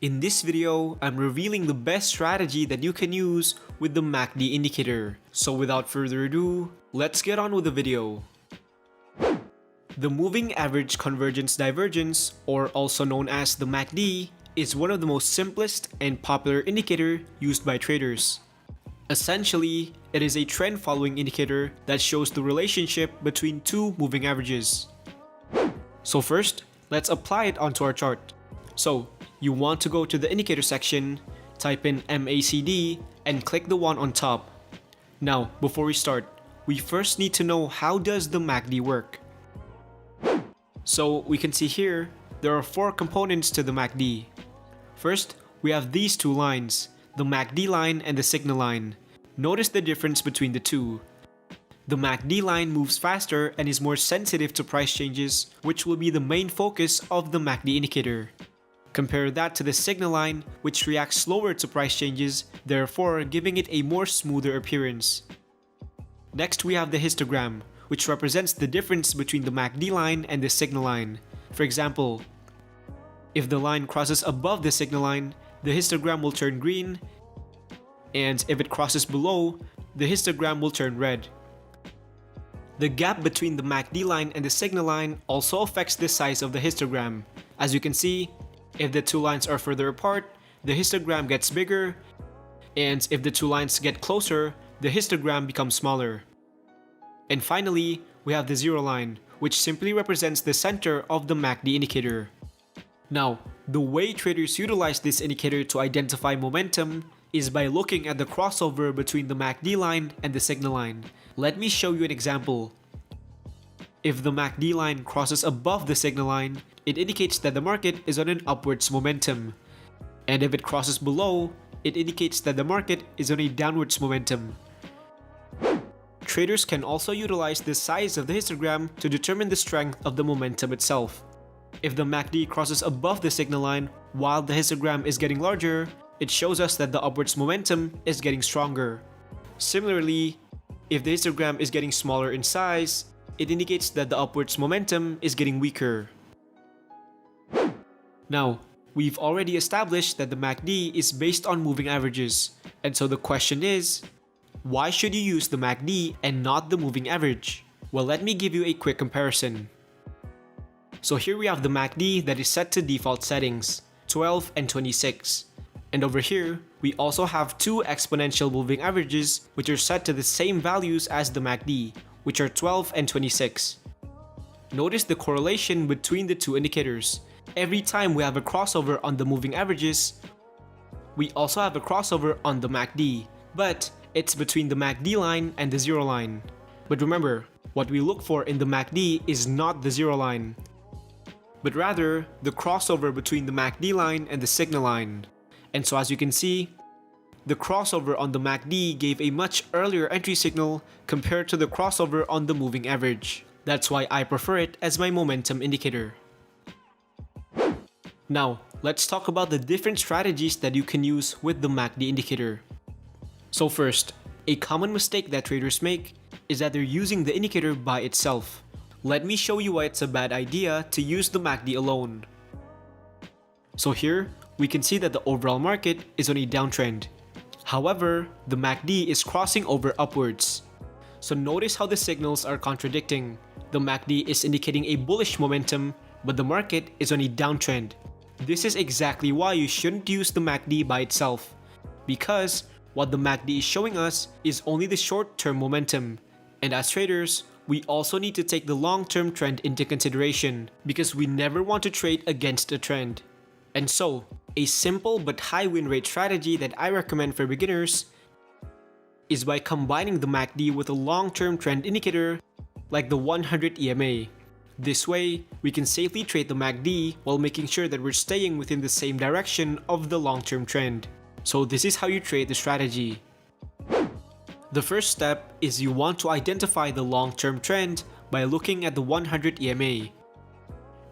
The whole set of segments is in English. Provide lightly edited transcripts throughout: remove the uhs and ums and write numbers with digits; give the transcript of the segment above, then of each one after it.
In this video, I'm revealing the best strategy that you can use with the MACD indicator. So without further ado, let's get on with the video. The moving average convergence divergence, or also known as the MACD, is one of the most simplest and popular indicator used by traders. Essentially, it is a trend following indicator that shows the relationship between two moving averages. So first, let's apply it onto our chart. So, you want to go to the indicator section, type in MACD, and click the one on top. Now, before we start, we first need to know how does the MACD work. So, we can see here, there are four components to the MACD. First, we have these two lines, the MACD line and the signal line. Notice the difference between the two. The MACD line moves faster and is more sensitive to price changes, which will be the main focus of the MACD indicator. Compare that to the signal line, which reacts slower to price changes, therefore giving it a more smoother appearance. Next, we have the histogram, which represents the difference between the MACD line and the signal line. For example, if the line crosses above the signal line, the histogram will turn green, and if it crosses below, the histogram will turn red. The gap between the MACD line and the signal line also affects the size of the histogram. As you can see, if the two lines are further apart, the histogram gets bigger, and if the two lines get closer, the histogram becomes smaller. And finally, we have the zero line, which simply represents the center of the MACD indicator. Now, the way traders utilize this indicator to identify momentum is by looking at the crossover between the MACD line and the signal line. Let me show you an example. If the MACD line crosses above the signal line, it indicates that the market is on an upwards momentum. And if it crosses below, it indicates that the market is on a downwards momentum. Traders can also utilize the size of the histogram to determine the strength of the momentum itself. If the MACD crosses above the signal line while the histogram is getting larger, it shows us that the upwards momentum is getting stronger. Similarly, if the histogram is getting smaller in size, it indicates that the upwards momentum is getting weaker. Now, we've already established that the MACD is based on moving averages, and so the question is, why should you use the MACD and not the moving average? Well, let me give you a quick comparison. So here we have the MACD that is set to default settings, 12 and 26. And over here, we also have two exponential moving averages which are set to the same values as the MACD, which are 12 and 26. Notice the correlation between the two indicators. Every time we have a crossover on the moving averages, we also have a crossover on the MACD, but it's between the MACD line and the zero line. But remember, what we look for in the MACD is not the zero line, but rather the crossover between the MACD line and the signal line. And so as you can see, the crossover on the MACD gave a much earlier entry signal compared to the crossover on the moving average. That's why I prefer it as my momentum indicator. Now, let's talk about the different strategies that you can use with the MACD indicator. So first, a common mistake that traders make is that they're using the indicator by itself. Let me show you why it's a bad idea to use the MACD alone. So here, we can see that the overall market is on a downtrend. However, the MACD is crossing over upwards. So notice how the signals are contradicting. The MACD is indicating a bullish momentum, but the market is on a downtrend. This is exactly why you shouldn't use the MACD by itself, because what the MACD is showing us is only the short-term momentum. And as traders, we also need to take the long-term trend into consideration, because we never want to trade against a trend. And so, a simple but high win rate strategy that I recommend for beginners is by combining the MACD with a long-term trend indicator like the 100 EMA. This way, we can safely trade the MACD while making sure that we're staying within the same direction of the long-term trend. So this is how you trade the strategy. The first step is you want to identify the long-term trend by looking at the 100 EMA.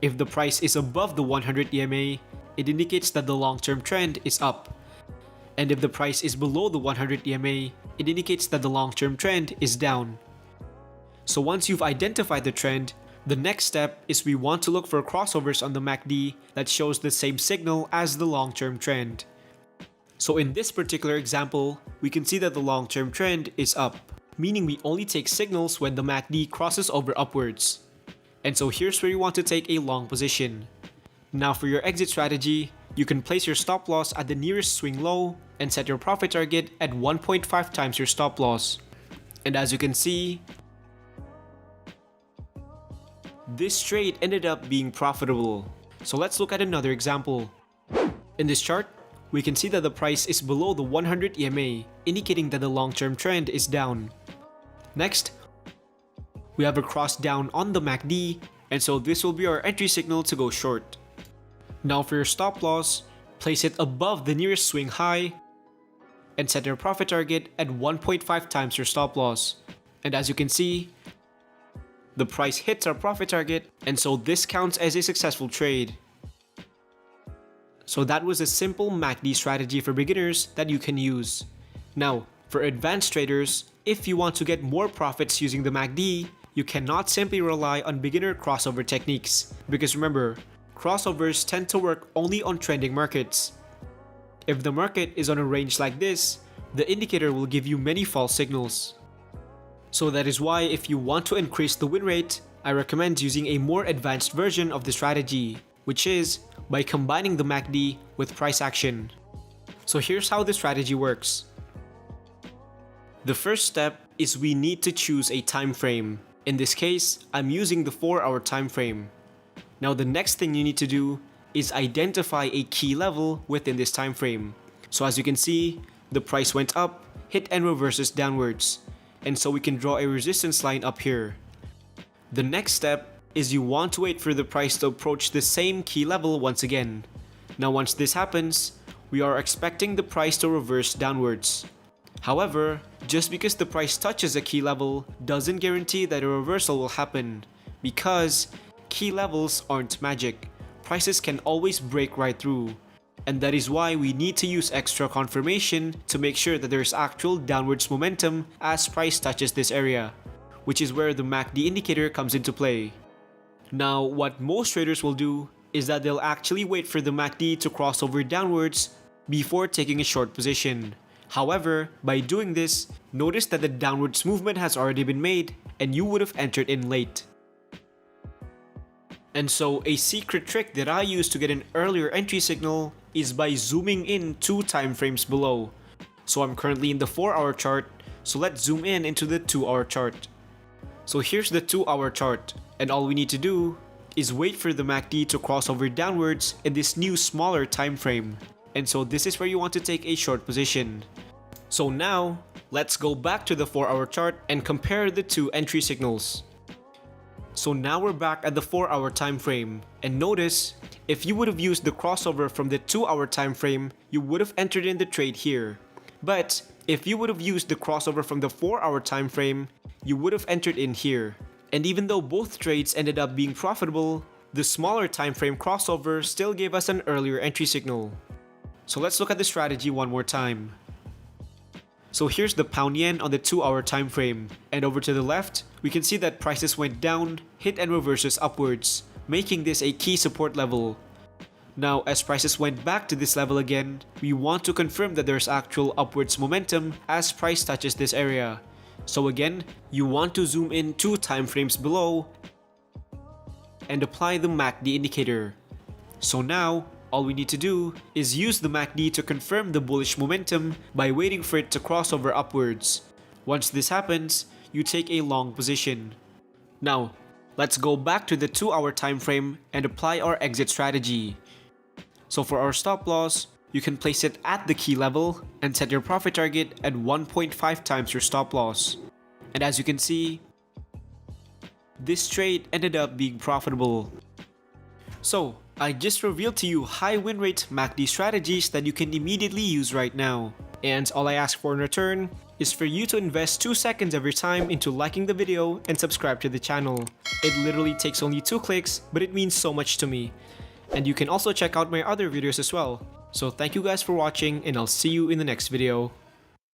If the price is above the 100 EMA, it indicates that the long-term trend is up. And if the price is below the 100 EMA, it indicates that the long-term trend is down. So once you've identified the trend, The next step is we want to look for crossovers on the MACD that shows the same signal as the long-term trend. So in this particular example, we can see that the long-term trend is up, meaning we only take signals when the MACD crosses over upwards. And so here's where you want to take a long position. Now for your exit strategy, you can place your stop loss at the nearest swing low and set your profit target at 1.5 times your stop loss. And as you can see, this trade ended up being profitable. So let's look at another example. In this chart, we can see that the price is below the 100 EMA, indicating that the long-term trend is down. Next, we have a cross down on the MACD, and so this will be our entry signal to go short. Now for your stop loss, place it above the nearest swing high and set your profit target at 1.5 times your stop loss. And as you can see, the price hits our profit target, and so this counts as a successful trade. So that was a simple MACD strategy for beginners that you can use. Now, for advanced traders, if you want to get more profits using the MACD, you cannot simply rely on beginner crossover techniques. Because remember, crossovers tend to work only on trending markets. If the market is on a range like this, the indicator will give you many false signals. So that is why if you want to increase the win rate, I recommend using a more advanced version of the strategy, which is by combining the MACD with price action. So here's how the strategy works. The first step is we need to choose a time frame. In this case, I'm using the 4-hour time frame. Now the next thing you need to do is identify a key level within this time frame. So as you can see, the price went up, hit and reverses downwards. And so we can draw a resistance line up here. The next step is you want to wait for the price to approach the same key level once again. Now once this happens, we are expecting the price to reverse downwards. However, just because the price touches a key level doesn't guarantee that a reversal will happen, because key levels aren't magic. Prices can always break right through. And that is why we need to use extra confirmation to make sure that there is actual downwards momentum as price touches this area, which is where the MACD indicator comes into play. Now, what most traders will do is that they'll actually wait for the MACD to cross over downwards before taking a short position. However, by doing this, notice that the downwards movement has already been made and you would have entered in late. And so a secret trick that I use to get an earlier entry signal is by zooming in 2 time frames below. So I'm currently in the 4-hour chart, so let's zoom in into the 2-hour chart. So here's the 2-hour chart, and all we need to do is wait for the MACD to cross over downwards in this new smaller time frame. And so this is where you want to take a short position. So now, let's go back to the 4-hour chart and compare the 2 entry signals. So now we're back at the 4-hour time frame, and notice, if you would have used the crossover from the 2-hour time frame, you would have entered in the trade here. But if you would have used the crossover from the 4-hour time frame, you would have entered in here. And even though both trades ended up being profitable, the smaller time frame crossover still gave us an earlier entry signal. So let's look at the strategy one more time. So here's the pound yen on the 2-hour time frame, and over to the left, we can see that prices went down, hit and reverses upwards, making this a key support level. Now, as prices went back to this level again, we want to confirm that there's actual upwards momentum as price touches this area. So again, you want to zoom in 2 time frames below and apply the MACD indicator. So now, all we need to do is use the MACD to confirm the bullish momentum by waiting for it to cross over upwards. Once this happens, you take a long position. Now, let's go back to the 2-hour time frame and apply our exit strategy. So for our stop loss, you can place it at the key level and set your profit target at 1.5 times your stop loss. And as you can see, this trade ended up being profitable. So, I just revealed to you high win rate MACD strategies that you can immediately use right now. And all I ask for in return is for you to invest 2 seconds of your time into liking the video and subscribe to the channel. It literally takes only 2 clicks, but it means so much to me. And you can also check out my other videos as well. So thank you guys for watching, and I'll see you in the next video.